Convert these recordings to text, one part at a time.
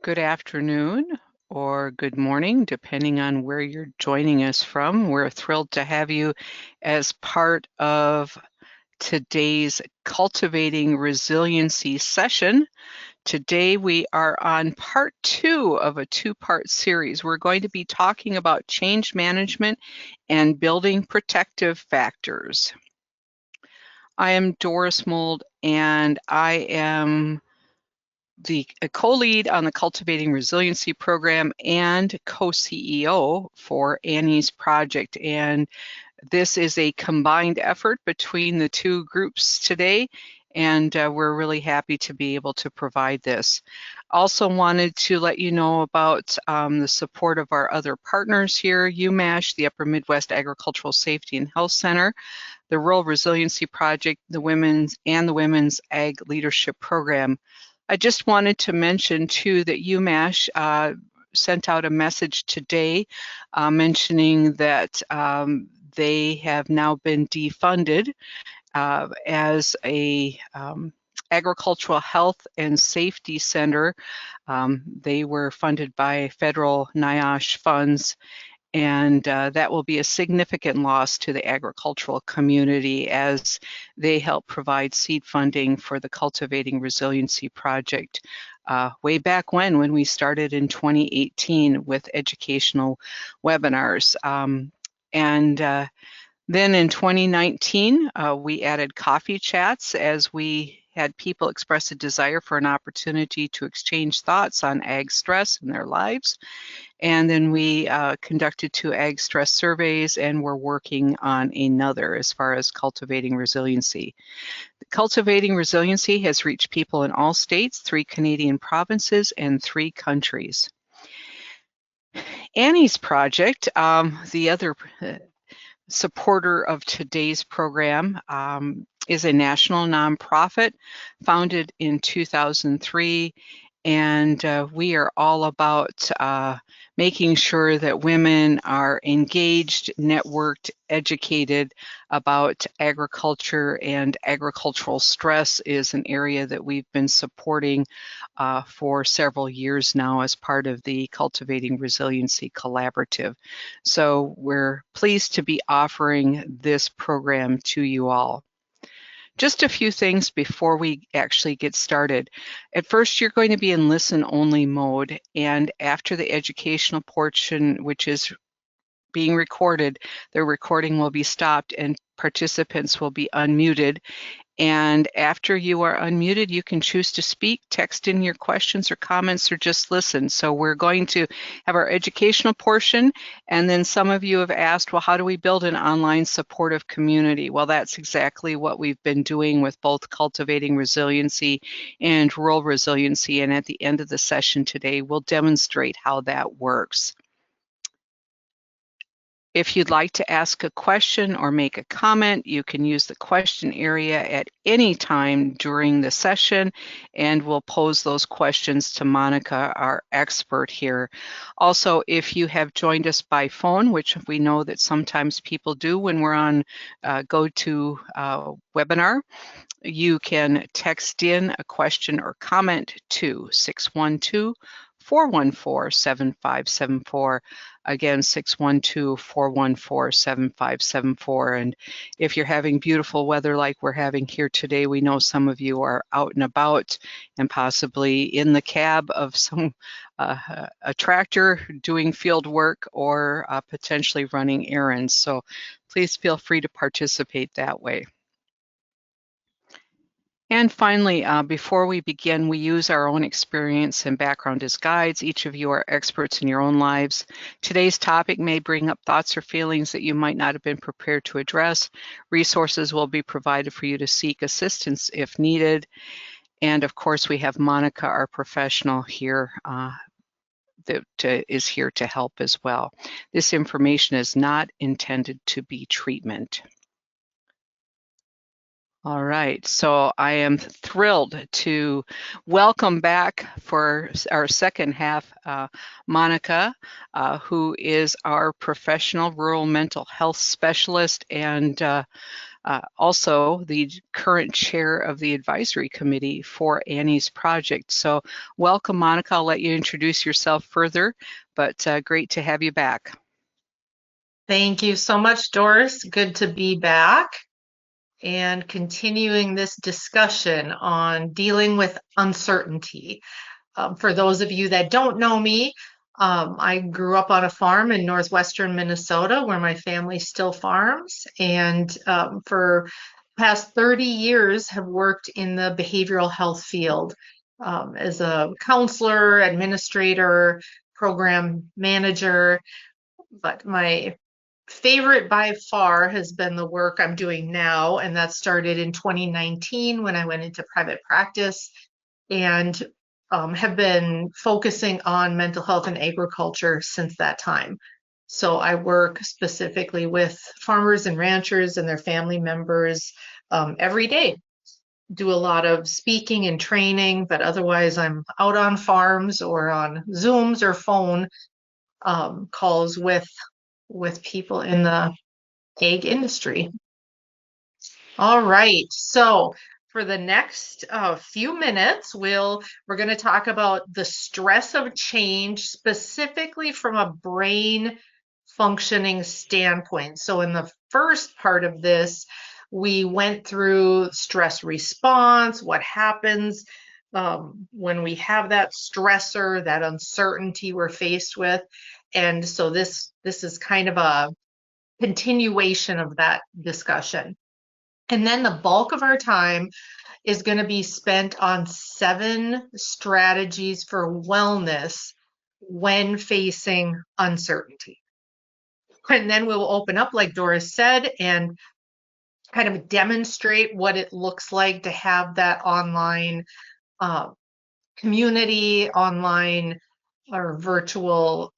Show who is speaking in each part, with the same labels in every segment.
Speaker 1: Good afternoon or good morning, depending on where you're joining us from. We're thrilled to have you as part of today's Cultivating Resiliency session. Today we are on part 2 of a 2-part series. We're going to be talking about change management and building protective factors. I am Doris Mould, and I am the co-lead on the Cultivating Resiliency program and co-CEO for Annie's project. And this is a combined effort between the two groups today, and we're really happy to be able to provide this. Also wanted to let you know about the support of our other partners here, UMash, the Upper Midwest Agricultural Safety and Health Center, the Rural Resiliency Project, the Women's Ag Leadership Program. I just wanted to mention too that UMash sent out a message today mentioning that they have now been defunded as a agricultural health and safety center. They were funded by federal NIOSH funds, and that will be a significant loss to the agricultural community as they help provide seed funding for the Cultivating Resiliency project way back when we started in 2018 with educational webinars. Then in 2019, we added coffee chats as we had people express a desire for an opportunity to exchange thoughts on ag stress in their lives. And then we conducted 2 ag stress surveys, and we're working on another as far as cultivating resiliency. Cultivating resiliency has reached people in all states, 3 Canadian provinces, and 3 countries. Annie's project, the other supporter of today's program, is a national nonprofit founded in 2003, and we are all about making sure that women are engaged, networked, educated about agriculture, and agricultural stress is an area that we've been supporting for several years now as part of the Cultivating Resiliency Collaborative. So we're pleased to be offering this program to you all. Just a few things before we actually get started. At first, you're going to be in listen-only mode, and after the educational portion, which is being recorded, the recording will be stopped and participants will be unmuted. And after you are unmuted, you can choose to speak, text in your questions or comments, or just listen. So we're going to have our educational portion, and then some of you have asked, well, how do we build an online supportive community? Well, that's exactly what we've been doing with both Cultivating Resiliency and Rural Resiliency, and at the end of the session today, we'll demonstrate how that works. If you'd like to ask a question or make a comment, you can use the question area at any time during the session, and we'll pose those questions to Monica, our expert here. Also, if you have joined us by phone, which we know that sometimes people do when we're on GoToWebinar, you can text in a question or comment to 612-414-7574. Again, 612-414-7574. And if you're having beautiful weather like we're having here today, we know some of you are out and about and possibly in the cab of some a tractor doing field work or potentially running errands. So please feel free to participate that way. And finally, before we begin, we use our own experience and background as guides. Each of you are experts in your own lives. Today's topic may bring up thoughts or feelings that you might not have been prepared to address. Resources will be provided for you to seek assistance if needed. And of course, we have Monica, our professional here, that is here to help as well. This information is not intended to be treatment. All right, so I am thrilled to welcome back for our second half Monica, who is our professional rural mental health specialist and also the current chair of the advisory committee for Annie's project. So welcome, Monica. I'll let you introduce yourself further, but great to have you back.
Speaker 2: Thank you so much, Doris. Good to be back and continuing this discussion on dealing with uncertainty. For those of you that don't know me, I grew up on a farm in northwestern Minnesota where my family still farms, and for the past 30 years have worked in the behavioral health field as a counselor, administrator, program manager. But my favorite by far has been the work I'm doing now, and that started in 2019 when I went into private practice and have been focusing on mental health and agriculture since that time. So I work specifically with farmers and ranchers and their family members every day. Do a lot of speaking and training, but otherwise I'm out on farms or on Zooms or phone calls with people in the egg industry. All right, so for the next few minutes, we're going to talk about the stress of change, specifically from a brain functioning standpoint. So in the first part of this, we went through stress response, what happens when we have that stressor, that uncertainty we're faced with. And so this is kind of a continuation of that discussion. And then the bulk of our time is going to be spent on 7 strategies for wellness when facing uncertainty. And then we'll open up, like Doris said, and kind of demonstrate what it looks like to have that online community, online or virtual,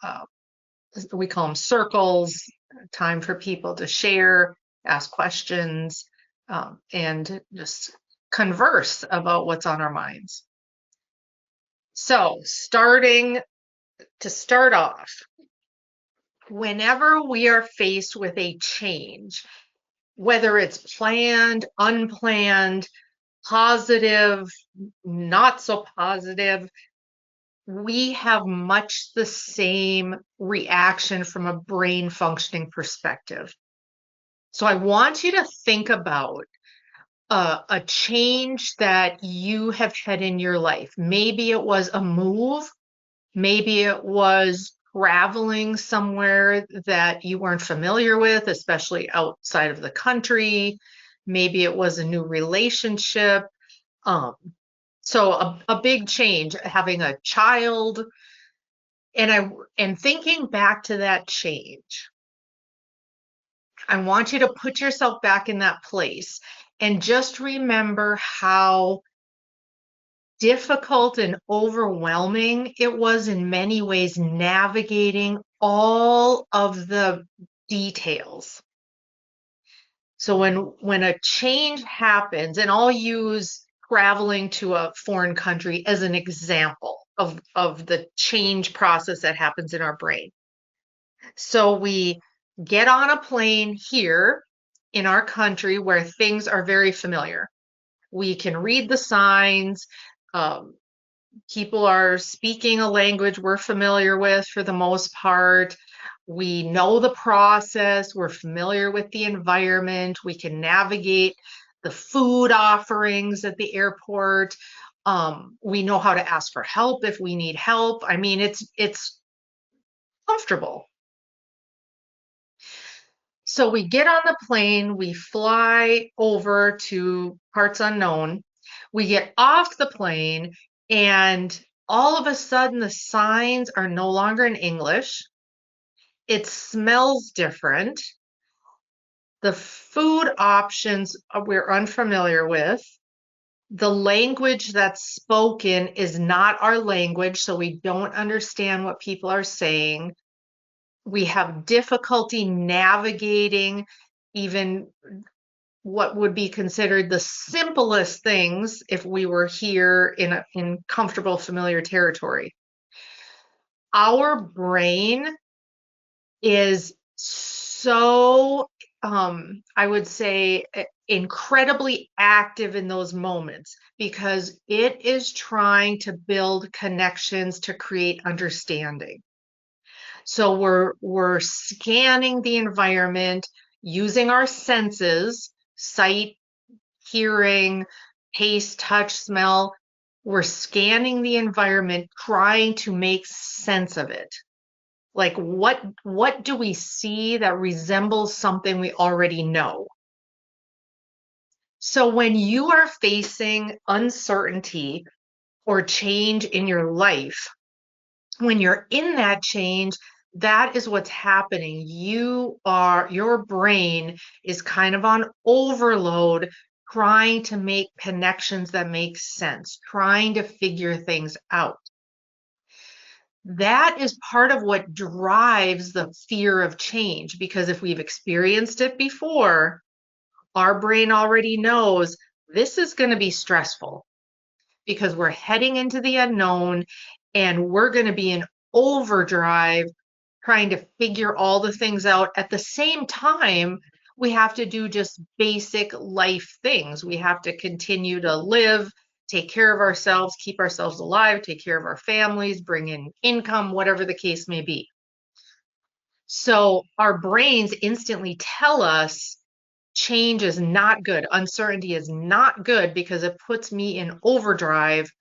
Speaker 2: we call them circles, time for people to share, ask questions, and just converse about what's on our minds. So, to start off, whenever we are faced with a change, whether it's planned, unplanned, positive, not so positive, we have much the same reaction from a brain functioning perspective. So I want you to think about a change that you have had in your life. Maybe it was a move, maybe it was traveling somewhere that you weren't familiar with, especially outside of the country. Maybe it was a new relationship. Um, so a big change, having a child, and thinking back to that change. I want you to put yourself back in that place and just remember how difficult and overwhelming it was in many ways navigating all of the details. So when a change happens, and I'll use traveling to a foreign country as an example of the change process that happens in our brain. So we get on a plane here in our country where things are very familiar. We can read the signs. Um, People are speaking a language we're familiar with for the most part. We know the process. We're familiar with the environment. We can navigate the food offerings at the airport. We know how to ask for help if we need help. I mean, it's comfortable. So we get on the plane, we fly over to parts unknown, we get off the plane, and all of a sudden the signs are no longer in English. It smells different. The food options we're unfamiliar with. The language that's spoken is not our language, so we don't understand what people are saying. We have difficulty navigating even what would be considered the simplest things if we were here in comfortable, familiar territory. Our brain is so, I would say, incredibly active in those moments because it is trying to build connections to create understanding. So we're scanning the environment using our senses, sight, hearing, taste, touch, smell. We're scanning the environment, trying to make sense of it. Like what do we see that resembles something we already know? So when you are facing uncertainty or change in your life, when you're in that change, that is what's happening. Your brain is kind of on overload, trying to make connections that make sense, trying to figure things out. That is part of what drives the fear of change, because if we've experienced it before, our brain already knows this is going to be stressful because we're heading into the unknown and we're going to be in overdrive trying to figure all the things out. At the same time, we have to do just basic life things. We have to continue to live, take care of ourselves, keep ourselves alive, take care of our families, bring in income, whatever the case may be. So our brains instantly tell us change is not good. Uncertainty is not good because it puts me in overdrive,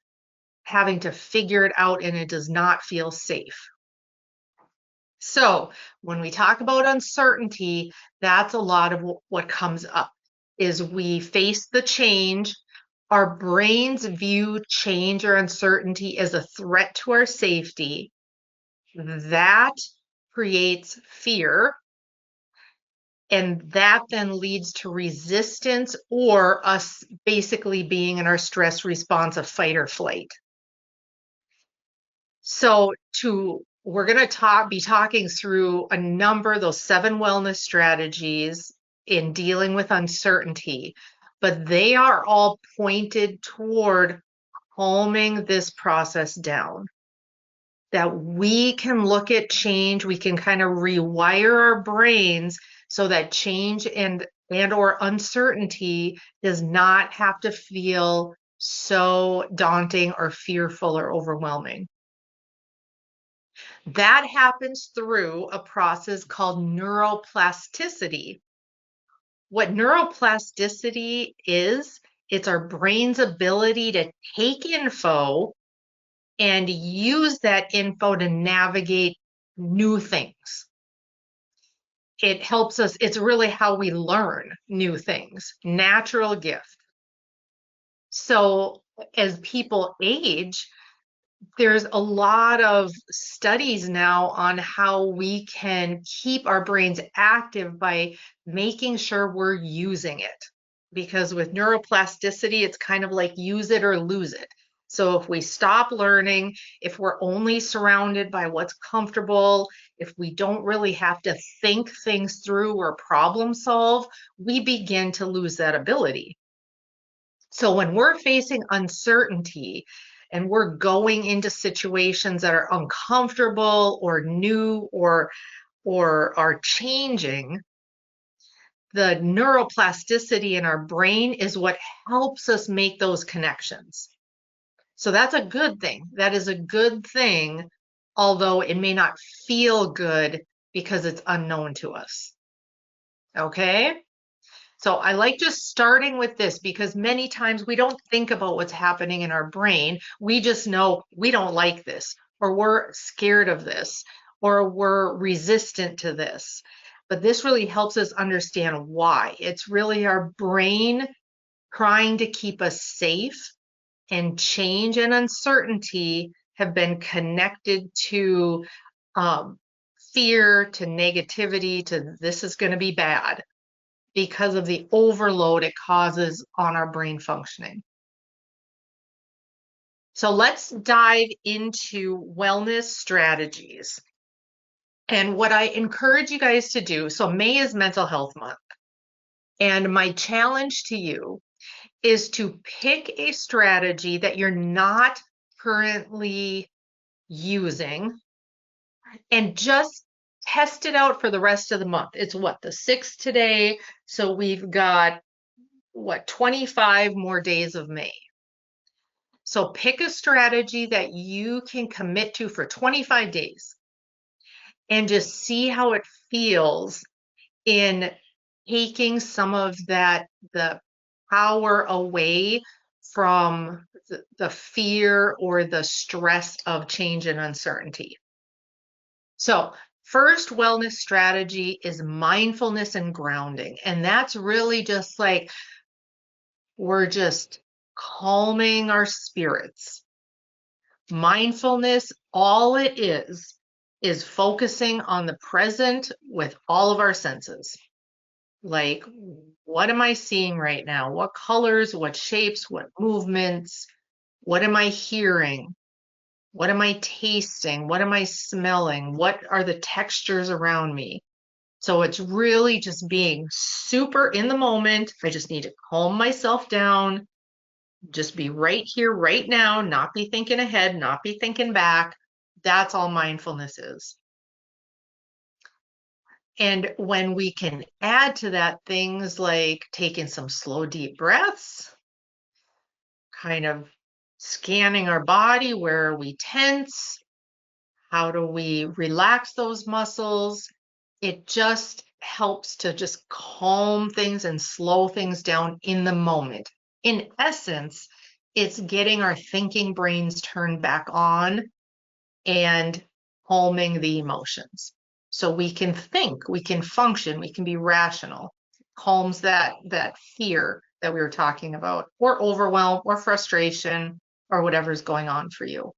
Speaker 2: having to figure it out, and it does not feel safe. So when we talk about uncertainty, that's a lot of what comes up is we face the change. Our brains view change or uncertainty as a threat to our safety. That creates fear, and that then leads to resistance or us basically being in our stress response of fight or flight. So we're going to be talking through a number of those 7 wellness strategies in dealing with uncertainty, but they are all pointed toward calming this process down. That we can look at change, we can kind of rewire our brains so that change and or uncertainty does not have to feel so daunting or fearful or overwhelming. That happens through a process called neuroplasticity. What neuroplasticity is, it's our brain's ability to take info and use that info to navigate new things. It helps us, it's really how we learn new things, natural gift. So as people age, there's a lot of studies now on how we can keep our brains active by making sure we're using it. Because with neuroplasticity, it's kind of like use it or lose it. So if we stop learning, if we're only surrounded by what's comfortable, if we don't really have to think things through or problem solve, we begin to lose that ability. So when we're facing uncertainty and we're going into situations that are uncomfortable or new or are changing, the neuroplasticity in our brain is what helps us make those connections. So that's a good thing. That is a good thing, although it may not feel good because it's unknown to us. Okay? So I like just starting with this because many times we don't think about what's happening in our brain. We just know we don't like this, or we're scared of this, or we're resistant to this. But this really helps us understand why. It's really our brain trying to keep us safe, and change and uncertainty have been connected to um, fear, to negativity, to this is going to be bad, because of the overload it causes on our brain functioning. So let's dive into wellness strategies. And what I encourage you guys to do, so May is Mental Health Month. And my challenge to you is to pick a strategy that you're not currently using and just test it out for the rest of the month. It's what, the 6th today? So we've got 25 more days of May. So pick a strategy that you can commit to for 25 days and just see how it feels in taking some of the power away from the fear or the stress of change and uncertainty. So, first wellness strategy is mindfulness and grounding. And that's really just like we're just calming our spirits. Mindfulness, all it is focusing on the present with all of our senses. Like, what am I seeing right now? What colors, what shapes, what movements? What am I hearing? What am I tasting? What am I smelling? What are the textures around me? So it's really just being super in the moment. I just need to calm myself down, just be right here, right now, not be thinking ahead, not be thinking back. That's all mindfulness is. And when we can add to that things like taking some slow, deep breaths, kind of scanning our body, where are we tense? How do we relax those muscles? It just helps to just calm things and slow things down in the moment. In essence, it's getting our thinking brains turned back on and calming the emotions. So we can think, we can function, we can be rational. Calms that fear that we were talking about, or overwhelm, or frustration, or whatever's going on for you.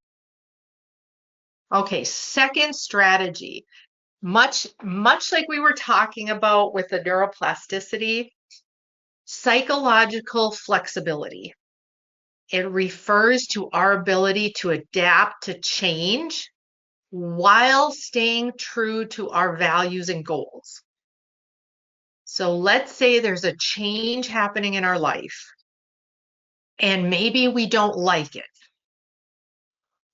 Speaker 2: Okay, second strategy, much like we were talking about with the neuroplasticity, psychological flexibility. It refers to our ability to adapt to change while staying true to our values and goals. So let's say there's a change happening in our life, and maybe we don't like it,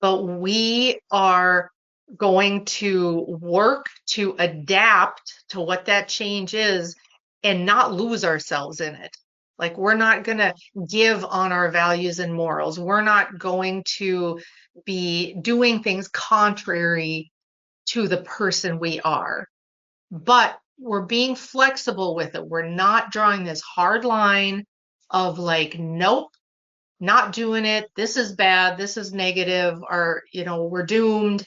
Speaker 2: but we are going to work to adapt to what that change is and not lose ourselves in it. Like, we're not going to give on our values and morals. We're not going to be doing things contrary to the person we are. But we're being flexible with it. We're not drawing this hard line of like, nope, not doing it. This is bad. This is negative. Or, we're doomed.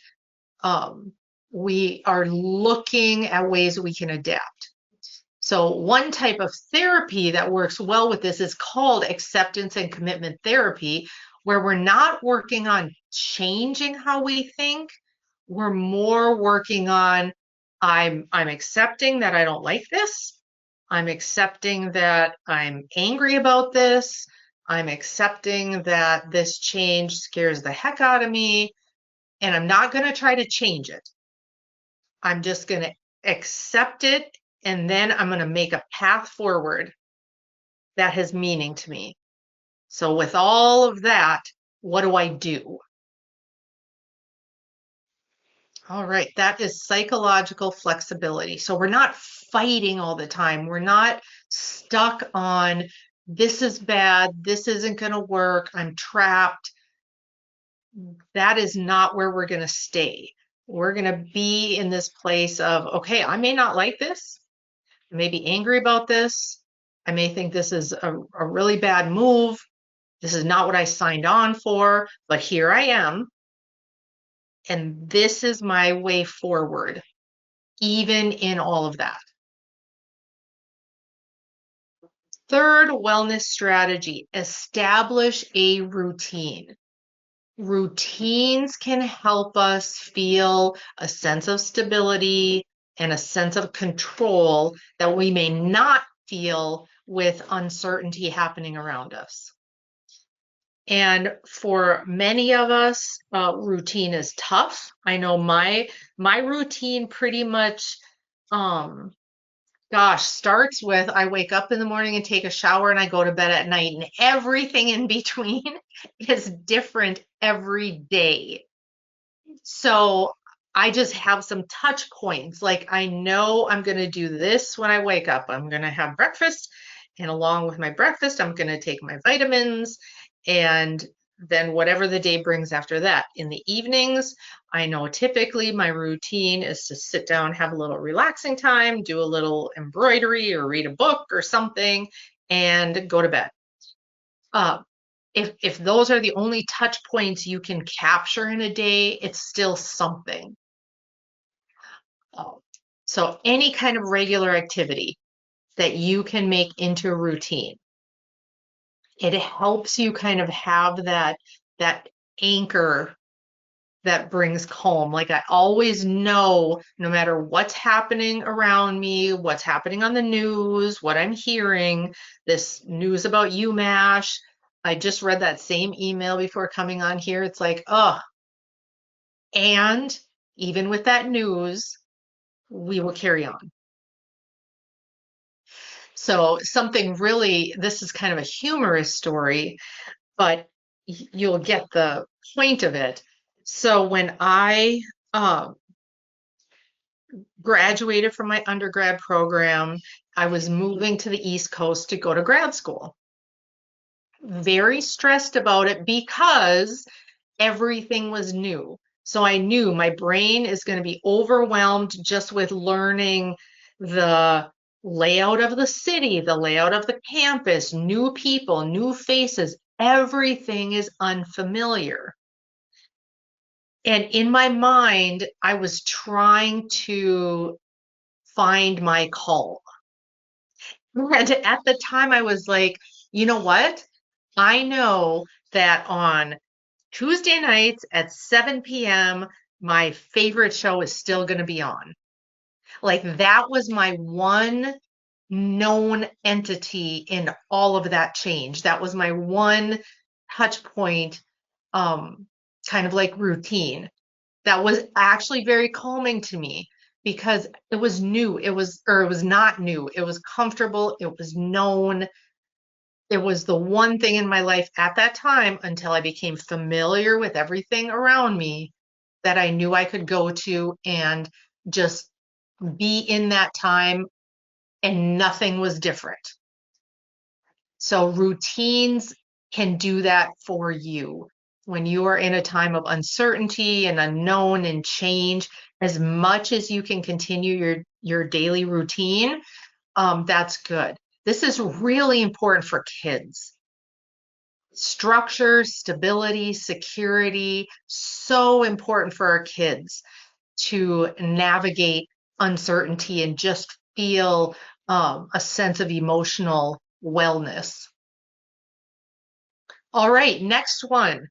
Speaker 2: We are looking at ways we can adapt. So one type of therapy that works well with this is called acceptance and commitment therapy, where we're not working on changing how we think. We're more working on, I'm accepting that I don't like this. I'm accepting that I'm angry about this. I'm accepting that this change scares the heck out of me, and I'm not going to try to change it. I'm just going to accept it, and then I'm going to make a path forward that has meaning to me. So with all of that, what do I do? All right, that is psychological flexibility. So we're not fighting all the time. We're not stuck on, this is bad, this isn't going to work, I'm trapped. That is not where we're going to stay. We're going to be in this place of, okay, I may not like this. I may be angry about this. I may think this is a really bad move. This is not what I signed on for, but here I am. And this is my way forward, even in all of that. Third wellness strategy, establish a routine. Routines can help us feel a sense of stability and a sense of control that we may not feel with uncertainty happening around us. And for many of us, routine is tough. I know my routine pretty much, starts with I wake up in the morning and take a shower and I go to bed at night, and everything in between is different every day. So I just have some touch points. Like, I know I'm going to do this when I wake up. I'm going to have breakfast And along with my breakfast, I'm going to take my vitamins and then whatever the day brings after that. In the evenings, I know typically my routine is to sit down, have a little relaxing time, do a little embroidery or read a book or something, and go to bed. Uh, if those are the only touch points you can capture in a day, it's still something. Uh, so any kind of regular activity that you can make into a routine, it helps you kind of have that anchor that brings calm. Like I always know, no matter what's happening around me, what's happening on the news, what I'm hearing, this news about UMass. I just read that same email before coming on here. It's like, oh, and even with that news, we will carry on. So something really, this is kind of a humorous story, but you'll get the point of it. So when I graduated from my undergrad program, I was moving to the East Coast to go to grad school. Very stressed about it because everything was new. So I knew my brain is going to be overwhelmed just with learning the layout of the city, the layout of the campus, new people, new faces. Everything is unfamiliar. And in my mind, I was trying to find my calm. And at the time, I was like, you know what? I know that on Tuesday nights at 7 p.m., my favorite show is still going to be on. Like that was my one known entity in all of that change. That was my one touch point, um, kind of like routine. That was actually very calming to me because it was new. It was not new. It was comfortable. It was known. It was the one thing in my life at that time until I became familiar with everything around me that I knew I could go to and just be in that time and nothing was different. So routines can do that for you. When you are in a time of uncertainty and unknown and change, as much as you can continue your daily routine, that's good. This is really important for kids. Structure, stability, security, so important for our kids to navigate uncertainty and just feel a sense of emotional wellness. All right, next one.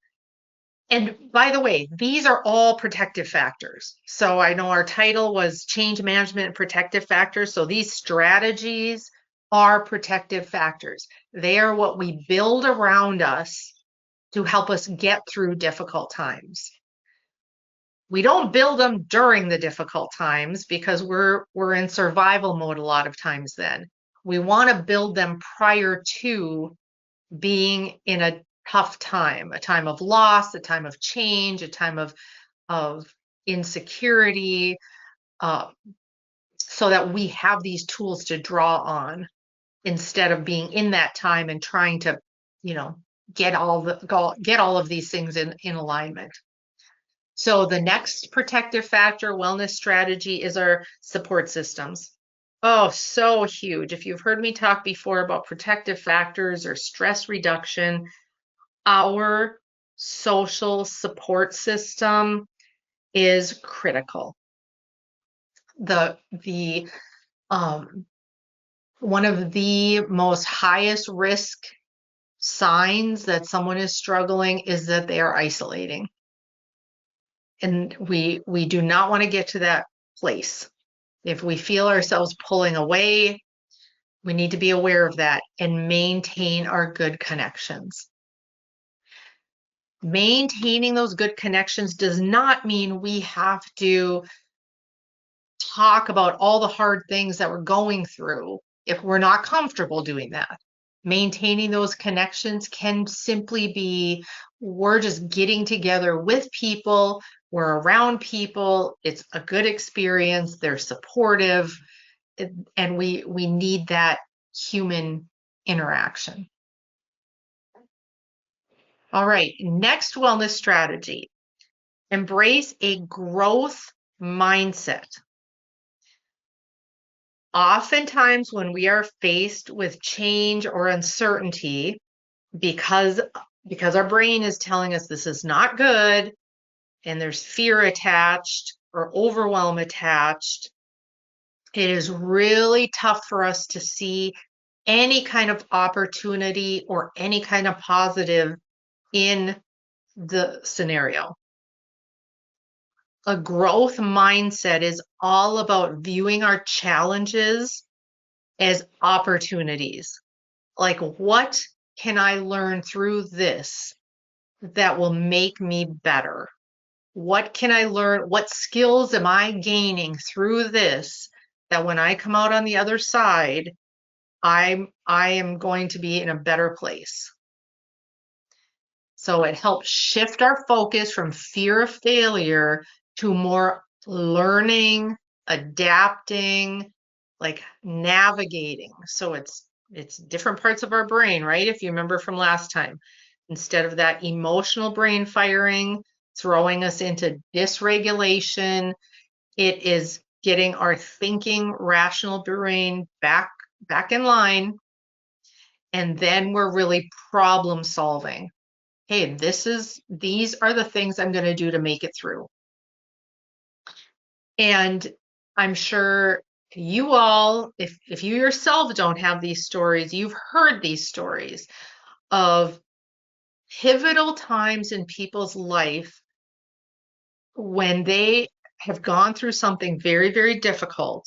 Speaker 2: And by the way, these are all protective factors. So I know our title was Change Management and Protective Factors. So these strategies are protective factors. They are what we build around us to help us get through difficult times. We don't build them during the difficult times because we're in survival mode a lot of times then. We want to build them prior to being in a tough time, a time of loss, a time of change, a time of insecurity, uh, so that we have these tools to draw on instead of being in that time and trying to, you know, get all of these things in alignment. So the next protective factor wellness strategy is our support systems. Oh, so huge. If you've heard me talk before about protective factors or stress reduction, our social support system is critical. The um, one of the most highest risk signs that someone is struggling is that they are isolating. And we do not want to get to that place. If we feel ourselves pulling away, we need to be aware of that and maintain our good connections. Maintaining those good connections does not mean we have to talk about all the hard things that we're going through if we're not comfortable doing that. Maintaining those connections can simply be we're just getting together with people, we're around people, it's a good experience, they're supportive, and we need that human interaction. All right, next wellness strategy. Embrace a growth mindset. Oftentimes, when we are faced with change or uncertainty, because our brain is telling us this is not good, and there's fear attached or overwhelm attached, it is really tough for us to see any kind of opportunity or any kind of positive in the scenario. A growth mindset is all about viewing our challenges as opportunities. Like, what can I learn through this that will make me better? What can I learn? What skills am I gaining through this that when I come out on the other side, I am going to be in a better place. So it helps shift our focus from fear of failure to more learning, adapting, like navigating. So it's different parts of our brain, right? If you remember from last time, instead of that emotional brain firing, throwing us into dysregulation, it is getting our thinking, rational brain back in line, and then we're really problem solving. Hey, these are the things I'm going to do to make it through. And I'm sure you all, if you yourself don't have these stories, you've heard these stories of pivotal times in people's life when they have gone through something very, very difficult,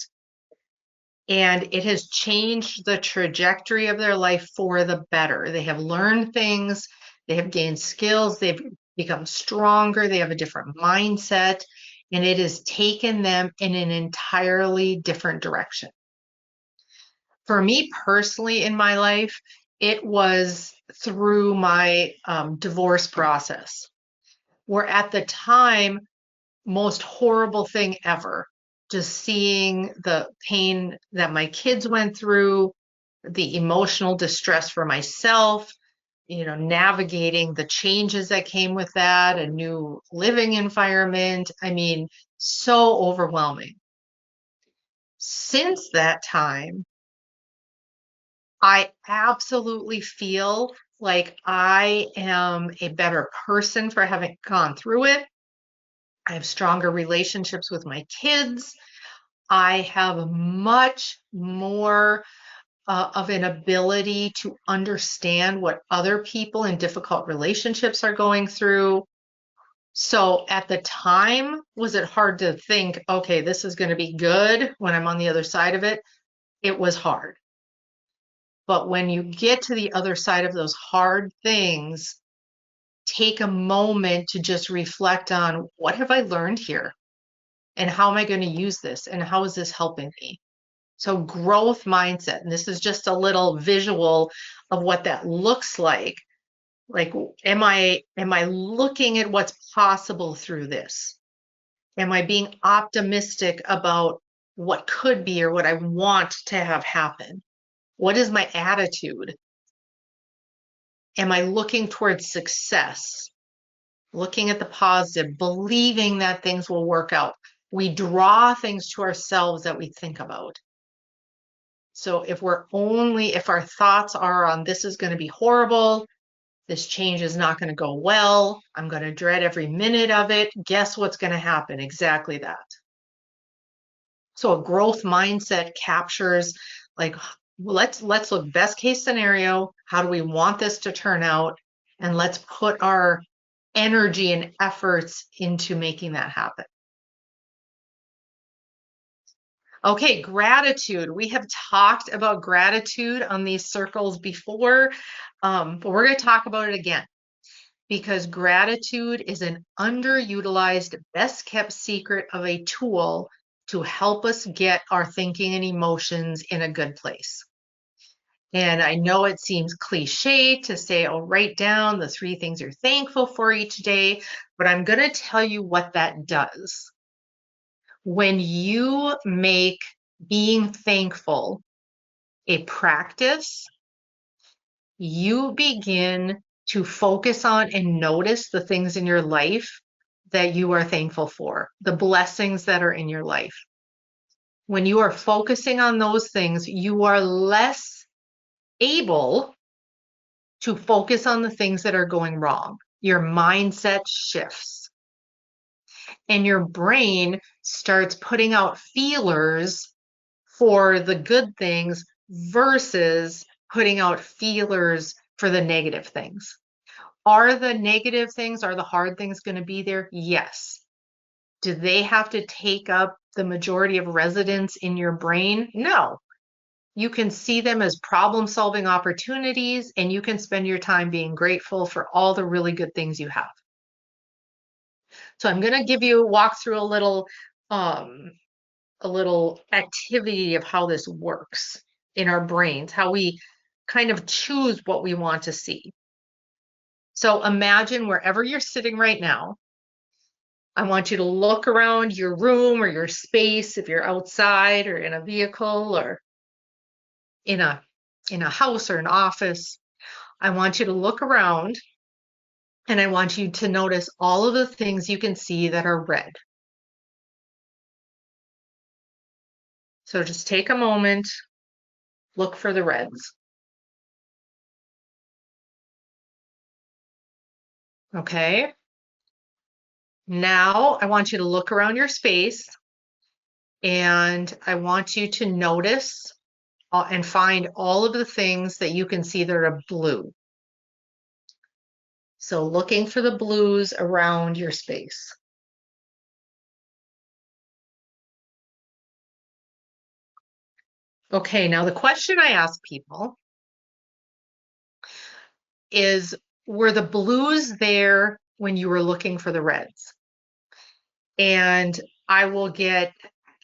Speaker 2: and it has changed the trajectory of their life for the better. They have learned things, they have gained skills, they've become stronger, they have a different mindset, and it has taken them in an entirely different direction. For me personally in my life, it was through my divorce process, where at the time, most horrible thing ever. Just seeing the pain that my kids went through, the emotional distress for myself, navigating the changes that came with that, a new living environment. I mean, so overwhelming. Since that time, I absolutely feel like I am a better person for having gone through it. I have stronger relationships with my kids. I have much more of an ability to understand what other people in difficult relationships are going through. So at the time, was it hard to think, okay, this is going to be good when I'm on the other side of it? It was hard. But when you get to the other side of those hard things, take a moment to just reflect on, what have I learned here? And how am I going to use this? And how is this helping me? So growth mindset, and this is just a little visual of what that looks like. Like, am I looking at what's possible through this? Am I being optimistic about what could be or what I want to have happen? What is my attitude? Am I looking towards success? Looking at the positive, believing that things will work out. We draw things to ourselves that we think about. So if our thoughts are on, this is going to be horrible, this change is not going to go well, I'm going to dread every minute of it, guess what's going to happen? Exactly that. So a growth mindset captures, like, let's look best case scenario, how do we want this to turn out? And let's put our energy and efforts into making that happen. Okay, gratitude. We have talked about gratitude on these circles before, but we're going to talk about it again, because gratitude is an underutilized, best kept secret of a tool to help us get our thinking and emotions in a good place. And I know it seems cliche to say, oh, write down the 3 things you're thankful for each day, but I'm going to tell you what that does. When you make being thankful a practice, you begin to focus on and notice the things in your life that you are thankful for, the blessings that are in your life. When you are focusing on those things, you are less able to focus on the things that are going wrong. Your mindset shifts and your brain starts putting out feelers for the good things versus putting out feelers for the negative things. Are the negative things, are the hard things going to be there? Yes. Do they have to take up the majority of residence in your brain? No. You can see them as problem solving opportunities and you can spend your time being grateful for all the really good things you have. So I'm going to give you walk through um, a little activity of how this works in our brains, how we kind of choose what we want to see. So imagine wherever you're sitting right now, I want you to look around your room or your space if you're outside or in a vehicle or in a house or an office. I want you to look around and I want you to notice all of the things you can see that are red. So just take a moment, look for the reds. Okay. Now I want you to look around your space and I want you to notice and find all of the things that you can see that are blue. So looking for the blues around your space. Okay, now the question I ask people is, were the blues there when you were looking for the reds? And I will get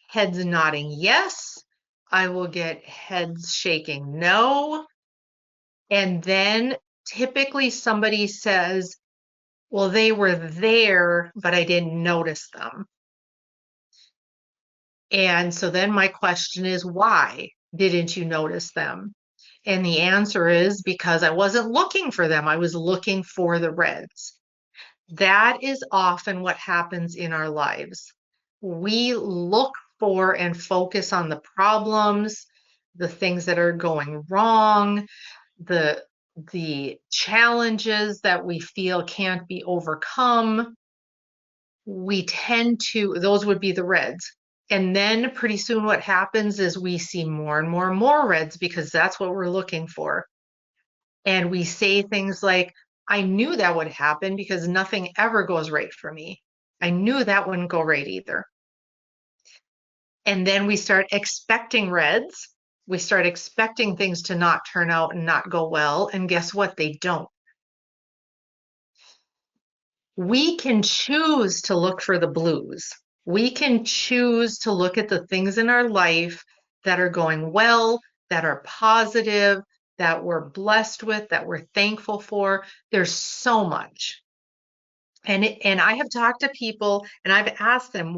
Speaker 2: heads nodding yes. I will get heads shaking no. And then typically somebody says, well, they were there, but I didn't notice them. And so then my question is, why didn't you notice them? And the answer is because I wasn't looking for them. I was looking for the reds. That is often what happens in our lives. We look for and focus on the problems, the things that are going wrong, the challenges that we feel can't be overcome. We tend to, those would be the reds. And then pretty soon what happens is we see more and more and more reds because that's what we're looking for. And we say things like, I knew that would happen because nothing ever goes right for me. I knew that wouldn't go right either. And then we start expecting reds. We start expecting things to not turn out and not go well. And guess what? They don't. We can choose to look for the blues. We can choose to look at the things in our life that are going well, that are positive, that we're blessed with, that we're thankful for. There's so much. And I have talked to people and I've asked them,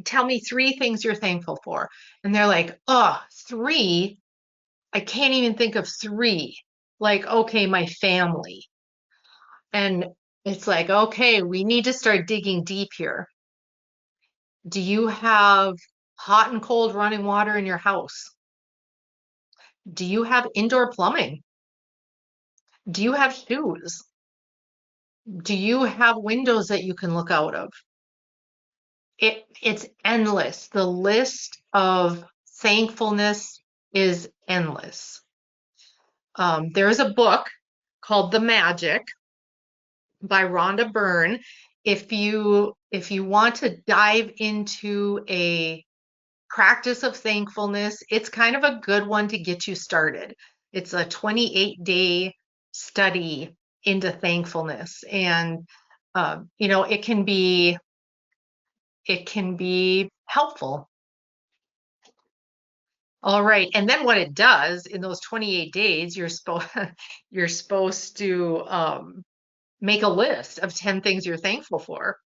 Speaker 2: tell me three things you're thankful for. And they're like, oh, three? I can't even think of three. Like, okay, my family. And it's like, okay, we need to start digging deep here. Do you have hot and cold running water in your house? Do you have indoor plumbing? Do you have shoes? Do you have windows that you can look out of? It's endless. The list of thankfulness is endless. There's a book called The Magic by Rhonda Byrne. If you want to dive into a practice of thankfulness, it's kind of a good one to get you started. It's a 28-day study into thankfulness, and it can be helpful. All right, and then what it does in those 28 days, you're supposed to make a list of 10 things you're thankful for.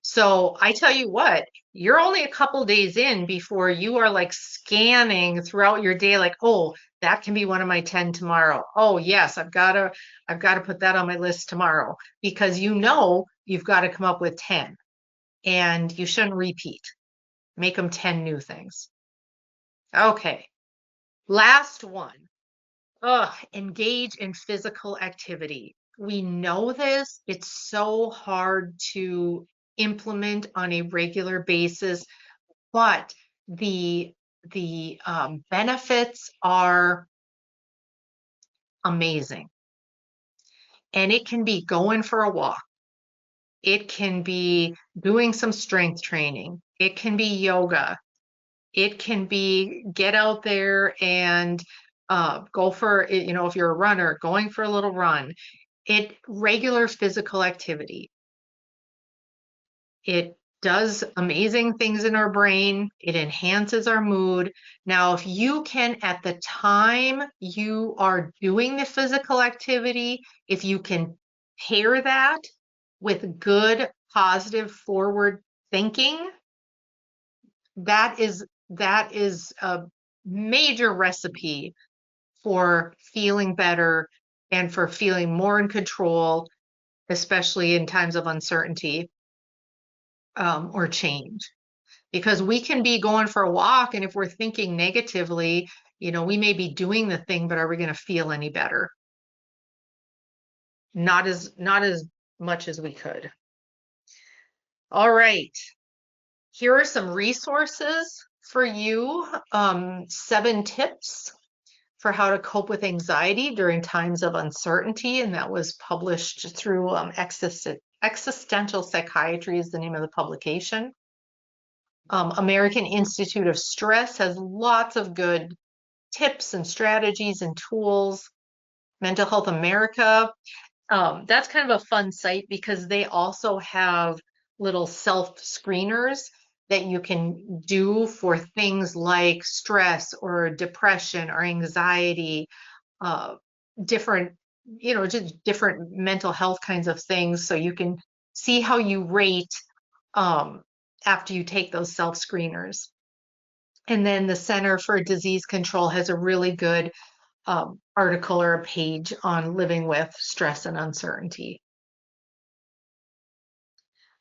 Speaker 2: So I tell you what, you're only a couple days in before you are like scanning throughout your day, like, oh, that can be one of my 10 tomorrow. Oh, yes, I've got to put that on my list tomorrow because you know you've got to come up with 10 and you shouldn't repeat. Make them 10 new things. Okay. Last one. Engage in physical activity. We know this. It's so hard to implement on a regular basis, but the the benefits are amazing. And it can be going for a walk. It can be doing some strength training. It can be yoga. It can be get out there and go for, if you're a runner, going for a little run. It regular physical activity. It does amazing things in our brain. It enhances our mood. Now, if you can, at the time you are doing the physical activity, if you can pair that with good, positive, forward thinking, that is a major recipe for feeling better and for feeling more in control, especially in times of uncertainty or change. Because we can be going for a walk, and if we're thinking negatively, we may be doing the thing, but are we going to feel any better? Not as much as we could. All right. Here are some resources for you. 7 tips for how to cope with anxiety during times of uncertainty, and that was published through Existential Psychiatry is the name of the publication. American Institute of Stress has lots of good tips and strategies and tools. Mental Health America, that's kind of a fun site because they also have little self-screeners that you can do for things like stress or depression or anxiety, uh, different, just different mental health kinds of things. So you can see how you rate um, after you take those self-screeners. And then the Center for Disease Control has a really good article or a page on living with stress and uncertainty.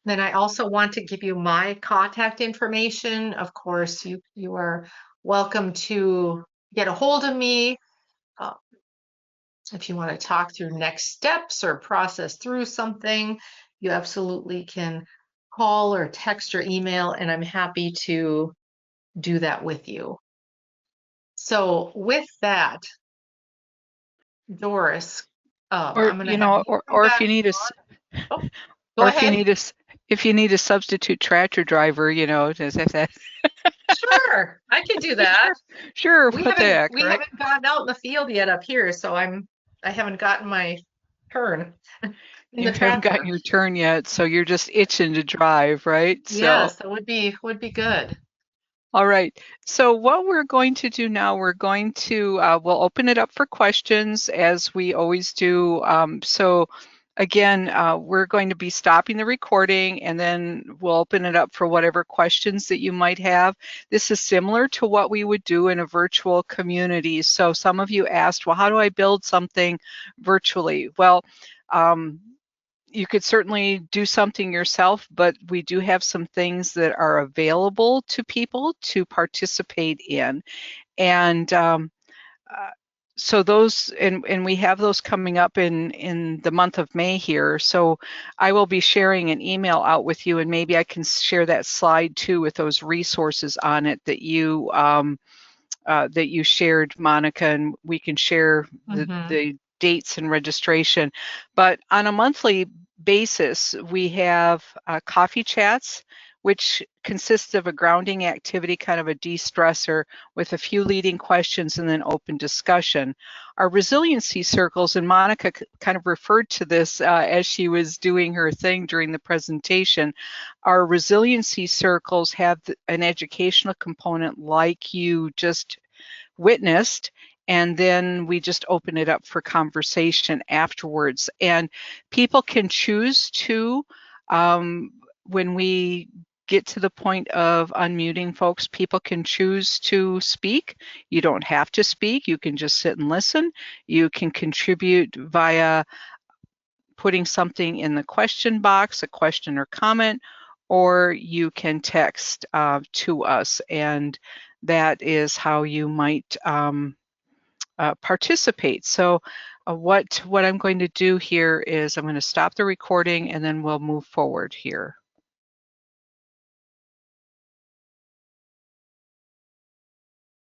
Speaker 2: Then I also want to give you my contact information. Of course, you are welcome to get a hold of me uh, if you want to talk through next steps or process through something. You absolutely can call or text or email, and I'm happy to do that with you. So with that, Doris,
Speaker 1: Or
Speaker 2: I'm going to
Speaker 1: you
Speaker 2: have
Speaker 1: know,
Speaker 2: you come
Speaker 1: or if
Speaker 2: back
Speaker 1: you need a
Speaker 2: on. Oh, go
Speaker 1: or if you
Speaker 2: ahead.
Speaker 1: need if you need a substitute tractor driver, just if that.
Speaker 2: Sure, I can do that.
Speaker 1: Sure, sure,
Speaker 2: We
Speaker 1: what the
Speaker 2: haven't
Speaker 1: heck,
Speaker 2: we
Speaker 1: right?
Speaker 2: haven't gotten out in the field yet up here, so I haven't gotten my turn in the
Speaker 1: You haven't gotten
Speaker 2: tractor.
Speaker 1: your turn yet, so you're just itching to drive, right? So
Speaker 2: Yes, that would be good.
Speaker 1: all right. So what we're going to do now, we're going to we'll open it up for questions as we always do. So again, we're going to be stopping the recording and then we'll open it up for whatever questions that you might have. This is similar to what we would do in a virtual community. So some of you asked, well, how do I build something virtually? Well, you could certainly do something yourself, but we do have some things that are available to people to participate in. And uh, so those, and we have those coming up in the month of May here. So I will be sharing an email out with you, and maybe I can share that slide too with those resources on it that you shared, Monica, and we can share
Speaker 2: Hmm.
Speaker 1: the dates and registration. But on a monthly basis, we have coffee chats, which consists of a grounding activity, kind of a de-stressor with a few leading questions and then open discussion. Our resiliency circles, and Monica kind of referred to this as she was doing her thing during the presentation. Our resiliency circles have an educational component like you just witnessed, and then we just open it up for conversation afterwards. And people can choose to when we get to the point of unmuting folks, people can choose to speak. You don't have to speak. You can just sit and listen. You can contribute via putting something in the question box, a question or comment, or you can text to us, and that is how you might participate. So what I'm going to do here is I'm going to stop the recording and then we'll move forward here.